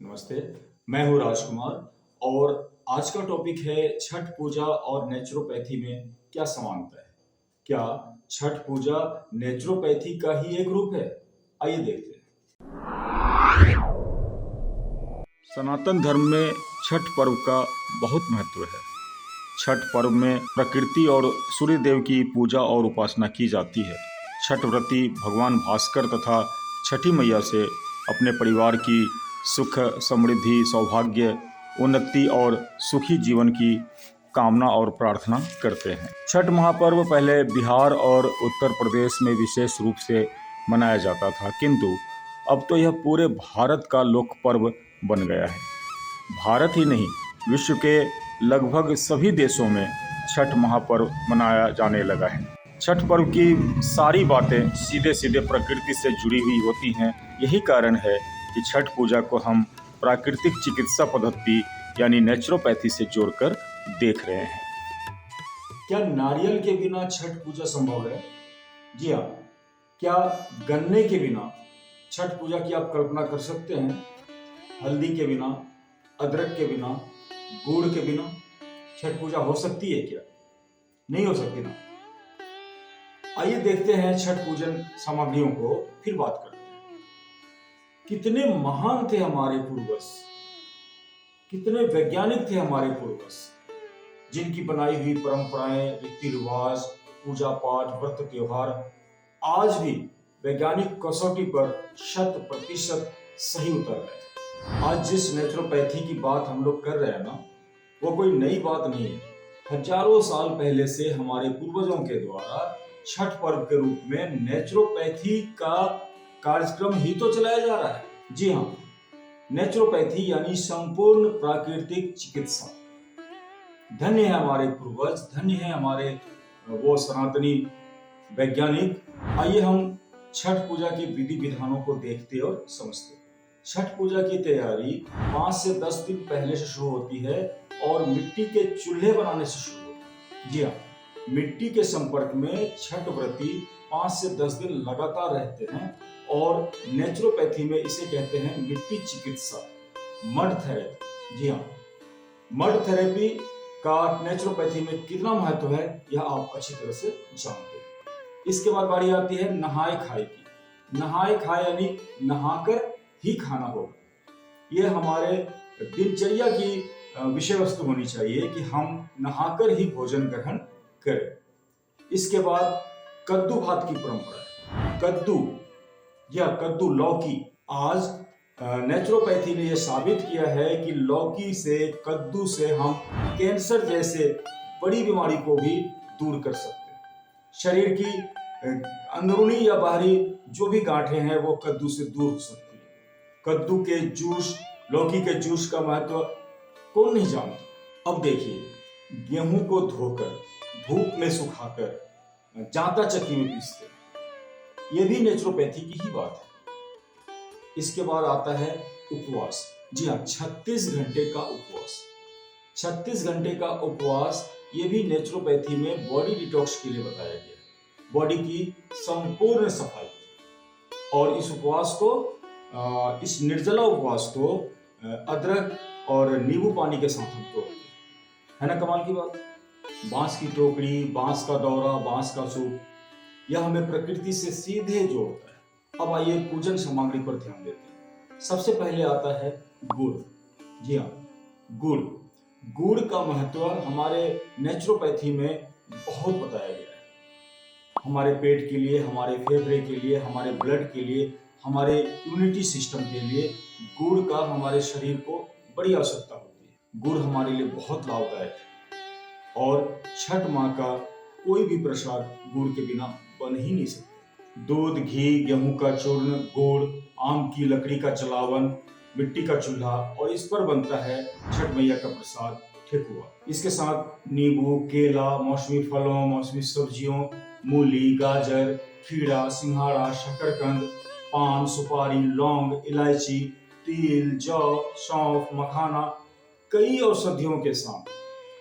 नमस्ते। मैं हूँ राजकुमार और आज का टॉपिक है छठ पूजा और नेचुरोपैथी में क्या समानता है। क्या छठ पूजा नेचुरोपैथी का ही एक रूप है? आइए देखते हैं। सनातन धर्म में छठ पर्व का बहुत महत्व है। छठ पर्व में प्रकृति और सूर्य देव की पूजा और उपासना की जाती है। छठ व्रती भगवान भास्कर तथा छठी मैया से अपने परिवार की सुख, समृद्धि, सौभाग्य, उन्नति और सुखी जीवन की कामना और प्रार्थना करते हैं। छठ महापर्व पहले बिहार और उत्तर प्रदेश में विशेष रूप से मनाया जाता था, किंतु अब तो यह पूरे भारत का लोक पर्व बन गया है। भारत ही नहीं, विश्व के लगभग सभी देशों में छठ महापर्व मनाया जाने लगा है। छठ पर्व की सारी बातें सीधे सीधे प्रकृति से जुड़ी हुई होती हैं। यही कारण है कि छठ पूजा को हम प्राकृतिक चिकित्सा पद्धति यानी नेचुरोपैथी से जोड़कर देख रहे हैं। क्या नारियल के बिना छठ पूजा संभव है? जी हाँ। क्या गन्ने के बिना छठ पूजा की आप कल्पना कर सकते हैं? हल्दी के बिना, अदरक के बिना, गुड़ के बिना छठ पूजा हो सकती है क्या? नहीं हो सकती ना। आइए देखते हैं छठ पूजन सामग्रियों को, फिर बात करते हैं। कितने महान थे हमारे पूर्वज, कितने वैज्ञानिक थे हमारे पूर्वज, जिनकी बनाई हुई परंपराएं, रीति रिवाज, पूजा पाठ, व्रत त्योहार आज भी वैज्ञानिक कसौटी पर 100% सही उतर रहे हैं। आज जिस नेचुरोपैथी की बात हम लोग कर रहे हैं ना, वो कोई नई बात नहीं है। हजारों साल पहले से हमारे पूर्वजों के द्वारा छठ पर्व के रूप में नेचुरोपैथी का कार्यक्रम ही तो चलाया जा रहा है। जी हाँ, नेचुरोपैथी यानी संपूर्ण प्राकृतिक चिकित्सा। धन्य है हमारे पूर्वज, धन्य है हमारे वो सनातनी वैज्ञानिक। आइए हम छठ पूजा की विधि विधानों को देखते और समझते। छठ पूजा की तैयारी 5 से 10 दिन पहले से शुरू होती है और मिट्टी के चूल्हे बनाने से शुरू होती है। जी हाँ, मिट्टी के संपर्क में छठ व्रती 5 से 10 दिन लगातार रहते हैं और नेचुरोपैथी में इसे कहते हैं मिट्टी चिकित्सा, मड थेरेपी। जी हाँ, मड थेरेपी का नेचुरोपैथी में कितना महत्व है यह आप अच्छी तरह से जानते हैं। इसके बाद बारी आती है नहाए खाए की। नहाए खाए यानी नहाकर ही खाना होगा। यह हमारे दिनचर्या की विषय वस्तु होनी चाहिए कि हम नहाकर ही भोजन ग्रहण करें। इसके बाद कद्दू भात की परंपरा है। कद्दू या कद्दू लौकी, आज नेचुरोपैथी ने यह साबित किया है कि लौकी से, कद्दू से हम कैंसर जैसे बड़ी बीमारी को भी दूर कर सकते हैं। शरीर की अंदरूनी या बाहरी जो भी गांठें हैं वो कद्दू से दूर हो सकती है। कद्दू के जूस, लौकी के जूस का महत्व कौन नहीं जानता। अब देखिए, गेहूं को धोकर धूप में सुखाकर जांता चक्की में पीसते हैं, यह भी नेचुरोपैथी की ही बात है। इसके बाद आता है उपवास। जी हाँ, 36 घंटे का उपवास। 36 घंटे का उपवास ये भी नेचुरोपैथी में बॉडी डिटॉक्स के लिए बताया गया है, बॉडी की संपूर्ण सफाई। और इस उपवास को, इस निर्जला उपवास को अदरक और नींबू पानी के साथ हम तोड़ते हैं। है ना कमाल की बात। बांस की टोकरी, बांस का दौरा, बांस का सूप, यह हमें प्रकृति से सीधे जोड़ता है। अब आइए पूजन सामग्री पर ध्यान देते हैं। सबसे पहले आता है गुड़। जी हाँ, गुड़। गुड़ का महत्व हमारे नेचुरोपैथी में बहुत बताया गया है। हमारे पेट के लिए, हमारे फेफड़े के लिए, हमारे ब्लड के लिए, हमारे इम्यूनिटी सिस्टम के लिए गुड़ का हमारे शरीर को बड़ी आवश्यकता होती है। गुड़ हमारे लिए बहुत लाभदायक है और छठ माँ का कोई भी प्रसाद गुड़ के बिना बन ही नहीं सकता। दूध, घी, गेहूं का चूर्ण, गुड़, आम की लकड़ी का जलावन, मिट्टी का चूल्हा, और इस पर बनता है छठ मैया का प्रसाद ठेकुआ। इसके साथ नींबू, केला, मौसमी फलों, मौसमी सब्जियों, मूली, गाजर, खीरा, सिंघाड़ा, शकरकंद, पान, सुपारी, लौंग, इलायची, तिल, जौ, सौंफ, मखाना, कई औषधियों के साथ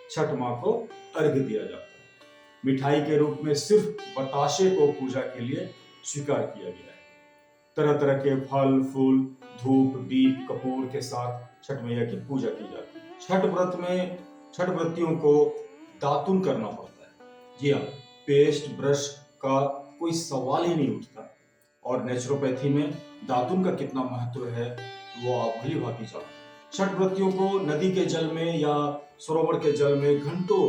छठ माँ को अर्घ्य दिया जाता है। मिठाई के रूप में सिर्फ बताशे को पूजा के लिए स्वीकार किया गया है। तरह तरह के फल फूल, धूप, दीप, कपूर के साथ छठ मैया की पूजा की जाती है। छठ व्रत में छठ व्रतियों को दातुन करना पड़ता है। जी हाँ, पेस्ट ब्रश का कोई सवाल ही नहीं उठता। और नेचुरोपैथी में दातुन का कितना महत्व है वो आप भली भांति जानते हैं। छठ व्रतियों को नदी के जल में या सरोवर के जल में घंटों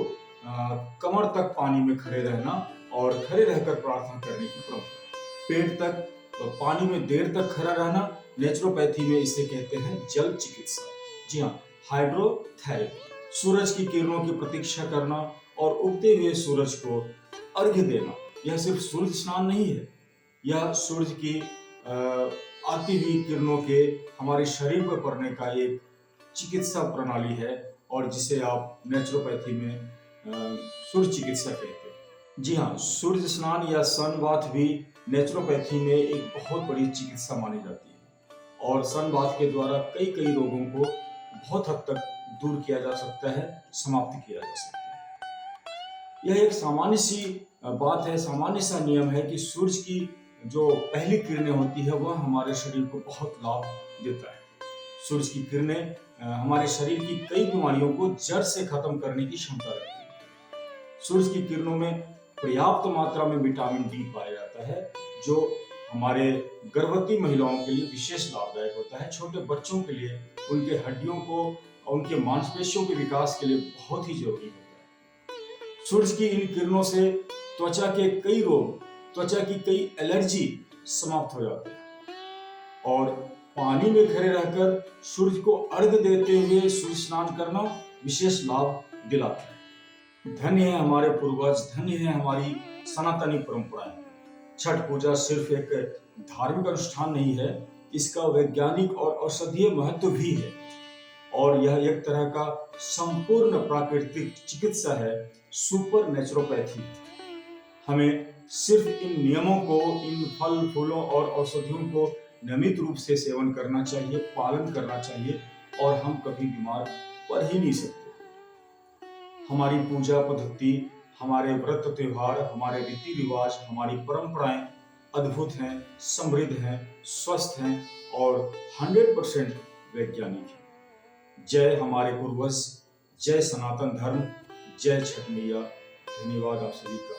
कमर तक पानी में खड़े रहना और खड़े रहकर प्रार्थना करने की परंपरा। पेट तक पानी में देर तक खड़ा रहना, नेचुरोपैथी में इसे कहते हैं जल चिकित्सा। जी हाँ, हाइड्रोथेरेपी। सूरज की किरणों की प्रतीक्षा करना और उगते हुए सूरज को अर्घ्य देना, यह सिर्फ सूरज स्नान नहीं है, यह सूरज की आती हुई किरणों के हमारे शरीर पर पड़ने का एक चिकित्सा प्रणाली है और जिसे आप नेचुरोपैथी में सूर्य चिकित्सा कहते हैं। जी हाँ, सूर्य स्नान या सन बाथ भी नेचुरोपैथी में एक बहुत बड़ी चिकित्सा मानी जाती है और सन बाथ के द्वारा कई कई रोगों को बहुत हद तक दूर किया जा सकता है, समाप्त किया जा सकता है। यह एक सामान्य सी बात है, सामान्य सा नियम है कि सूरज की जो पहली किरणें होती है वह हमारे शरीर को बहुत लाभ देता है। सूरज की किरणें हमारे शरीर की कई बीमारियों को जड़ से खत्म करने की क्षमता रखती है। सूरज की किरणों में पर्याप्त मात्रा में विटामिन डी पाया जाता है जो हमारे गर्भवती महिलाओं के लिए विशेष लाभदायक होता है। छोटे बच्चों के लिए उनके हड्डियों को और उनके मांसपेशियों के विकास के लिए बहुत ही जरूरी होता है। सूरज की इन किरणों से त्वचा के कई रोग, त्वचा की कई एलर्जी समाप्त हो जाते हैं और पानी में खड़े रहकर सूर्य को अर्घ्य देते हुए सूर्य स्नान करना विशेष लाभ दिलाता है। धन्य है हमारे पूर्वज, धन्य है हमारी सनातनी परंपराएं। छठ पूजा सिर्फ एक धार्मिक अनुष्ठान नहीं है, इसका वैज्ञानिक और औषधीय महत्व भी है और यह एक तरह का संपूर्ण प्राकृतिक चिकित्सा है, सुपर नेचुरोपैथी। हमें सिर्फ इन नियमों को, इन फल फूलों और औषधियों को नियमित रूप से सेवन करना चाहिए, पालन करना चाहिए और हम कभी बीमार पड़ ही नहीं सकते। हमारी पूजा पद्धति, हमारे व्रत त्योहार, हमारे रीति रिवाज, हमारी परंपराएं अद्भुत हैं, समृद्ध हैं, स्वस्थ हैं और 100% वैज्ञानिक हैं। जय हमारे पूर्वज, जय सनातन धर्म, जय छठ मैया। धन्यवाद आप सभी का।